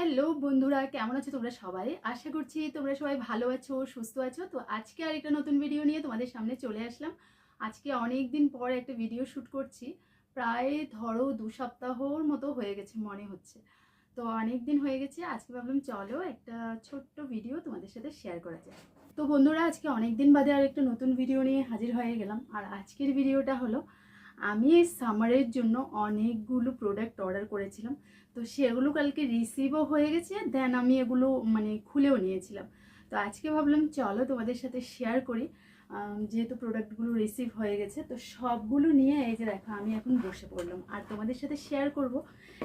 Hello বন্ধুরা, কেমন আছো তোমরা সবাই? আশা করছি তোমরা সবাই ভালো আছো, সুস্থ আছো। তো আজকে আরেকটা নতুন ভিডিও নিয়ে তোমাদের সামনে চলে আসলাম। আজকে অনেক দিন পর একটা ভিডিও শ্যুট করছি। প্রায় ধরো 2 সপ্তাহর মতো হয়ে গেছে মনে হচ্ছে। তো অনেক দিন হয়ে গেছে, আজকে ভাবলাম চলো একটা ছোট্ট ভিডিও তোমাদের সাথে শেয়ার করা যায়। তো বন্ধুরা, আজকে অনেক দিন বাদে আরেকটা নতুন ভিডিও নিয়ে হাজির হয়ে গেলাম। আর আজকের ভিডিওটা হলো, আমি এই সামারের জন্য অনেকগুলো প্রোডাক্ট অর্ডার করেছিলাম। তো সেগুলো কালকে রিসিভও হয়ে গেছে, দেন আমি এগুলো খুলেও নিয়েছিলাম। তো আজকে ভাবলাম চলো তোমাদের সাথে শেয়ার করি। যেহেতু প্রোডাক্টগুলো রিসিভ হয়ে গেছে, তো সবগুলো নিয়ে এই যে দেখো আমি এখন বসে পড়লাম আর তোমাদের সাথে শেয়ার করব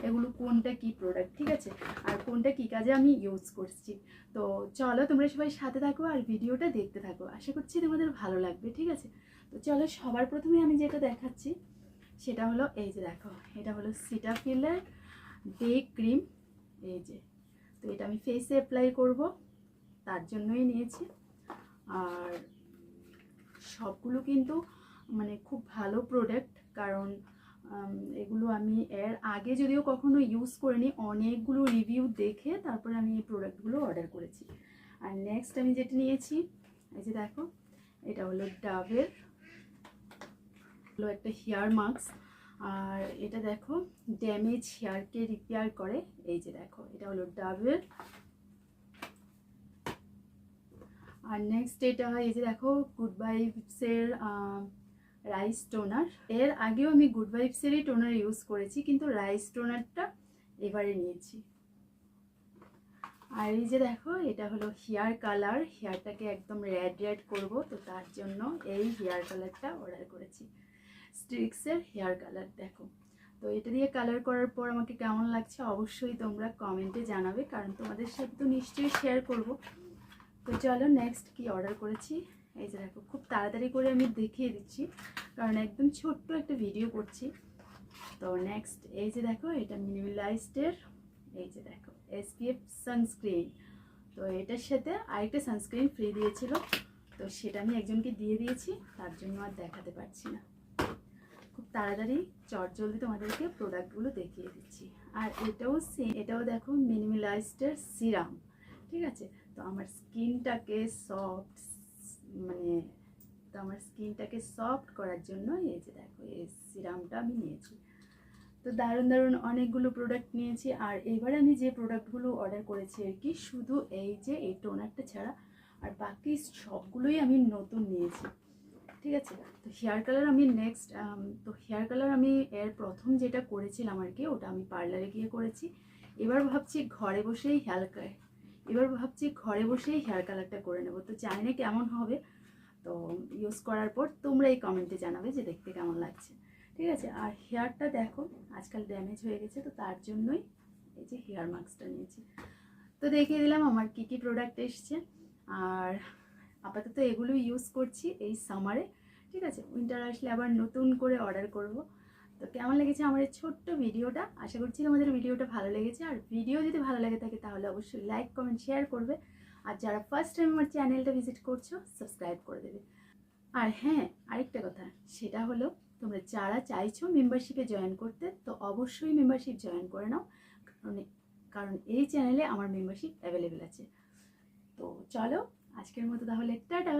এগুলো কোনটা কি প্রোডাক্ট, ঠিক আছে, আর কোনটা কি কাজে আমি ইউজ করছি। তো চলো তোমরা সবাই সাথে থাকো আর ভিডিওটা দেখতে থাকো, আশা করছি তোমাদের ভালো লাগবে, ঠিক আছে। তো চলো, সবার প্রথমে আমি যেটা দেখাচ্ছি সেটা হলো এই যে দেখো, এটা হলো সিটাফিলের ডে ক্রিম। এই যে, তো এটা আমি ফেসে অ্যাপ্লাই করব, তার জন্যই নিয়েছি। আর সবগুলো কিন্তু খুব ভালো প্রোডাক্ট, কারণ এগুলো আমি এর আগে যদিও কখনো ইউজ করিনি, অনেকগুলো রিভিউ দেখে তারপরে আমি এই প্রোডাক্টগুলো অর্ডার করেছি। আর নেক্সট আমি যেটা নিয়েছি, এই যে দেখো, এটা হলো ডাবের একটা হেয়ার মাস্ক। আর এটা দেখো, ড্যামেজ হেয়ারকে রিপেয়ার করে। এই যে দেখো, এটা হলো ডাবের। আর নেক্সট এটা এই যে দেখো, গুড ভাইবসের রাইস টোনার। এর আগেও আমি গুড ভাইবসেরই টোনার ইউজ করেছি, কিন্তু রাইস টোনারটা এবারে নিয়েছি। আর এই যে দেখো, এটা হলো হেয়ার কালার, হেয়ারটাকে একদম রেড রেড করব, তো তার জন্য এই হেয়ার কালারটা অর্ডার করেছি। স্ট্রিক্সের হেয়ার কালার দেখো। তো এটা দিয়ে কালার করার পর আমাকে কেমন লাগছে অবশ্যই তোমরা কমেন্টে জানাবে, কারণ তোমাদের সাথে তো নিশ্চয়ই শেয়ার করব। তো চলো নেক্সট কি অর্ডার করেছি, এই যে দেখো, খুব তাড়াতাড়ি করে আমি দেখিয়ে দিচ্ছি কারণ একদম ছোট্ট একটা ভিডিও করছি। তো নেক্সট এই যে দেখো, এটা মিনিমালিস্টের এই যে দেখো SPF সানস্ক্রিন। তো এটার সাথে আরেকটা সানস্ক্রিন ফ্রি দিয়েছিল, তো সেটা আমি একজনকে দিয়ে দিয়েছি, তার জন্য আর দেখাতে পারছি না। খুব তাড়াতাড়ি চটজলদি তোমাদেরকে প্রোডাক্টগুলো দেখিয়ে দিচ্ছি। আর এটাও দেখো, মিনিমালিস্টের সিরাম, ঠিক আছে। তো আমার স্কিনটাকে সফট করার জন্য এই যে দেখো, এই সিরামটা আমি নিয়েছি। তো দারুণ দারুণ অনেকগুলো প্রোডাক্ট নিয়েছি। আর এবারে আমি যে প্রোডাক্টগুলো অর্ডার করেছি আর কি, শুধু এই যে এই টোনারটা ছাড়া আর বাকি সবগুলোই আমি নতুন নিয়েছি, ঠিক আছে। তো হেয়ার কালার আমি এর প্রথম যেটা করেছিলাম আর কি, ওটা আমি পার্লারে গিয়ে করেছি। এবার ভাবছি ঘরে বসেই হেয়ার কালারটা করে নেব। তো জানি না কেমন হবে, তো ইউজ করার পর তোমরা এই কমেন্টে জানাবে যে দেখতে কেমন লাগছে, ঠিক আছে। আর হেয়ারটা দেখো আজকাল ড্যামেজ হয়ে গেছে, তো তার জন্যই এই যে হেয়ার মাস্কটা নিয়েছি। তো দেখিয়ে দিলাম আমার কি কি প্রোডাক্ট এসছে। আর আপাতত এগুলো ইউজ করছি এই সামারে, ঠিক আছে। উইন্টার আসলে আবার নতুন করে অর্ডার করব। তো কেমন লেগেছে আমার এই ছোট্ট ভিডিওটা, আশা করছি তোমাদের ভিডিওটা ভালো লেগেছে। আর ভিডিও যদি ভালো লেগে থাকে তাহলে অবশ্যই লাইক কমেন্ট শেয়ার করবে। আর যারা ফার্স্ট টাইম আমার চ্যানেলটা ভিজিট করছো, সাবস্ক্রাইব করে দেবে। আর হ্যাঁ, আরেকটা কথা, সেটা হলো তোমরা যারা চাইছো মেম্বারশিপে জয়েন করতে, তো অবশ্যই মেম্বারশিপ জয়েন করে নাও, কারণ এই চ্যানেলে আমার মেম্বারশিপ অ্যাভেলেবেল আছে। তো চলো আজকের মতো তাহলে টাটা।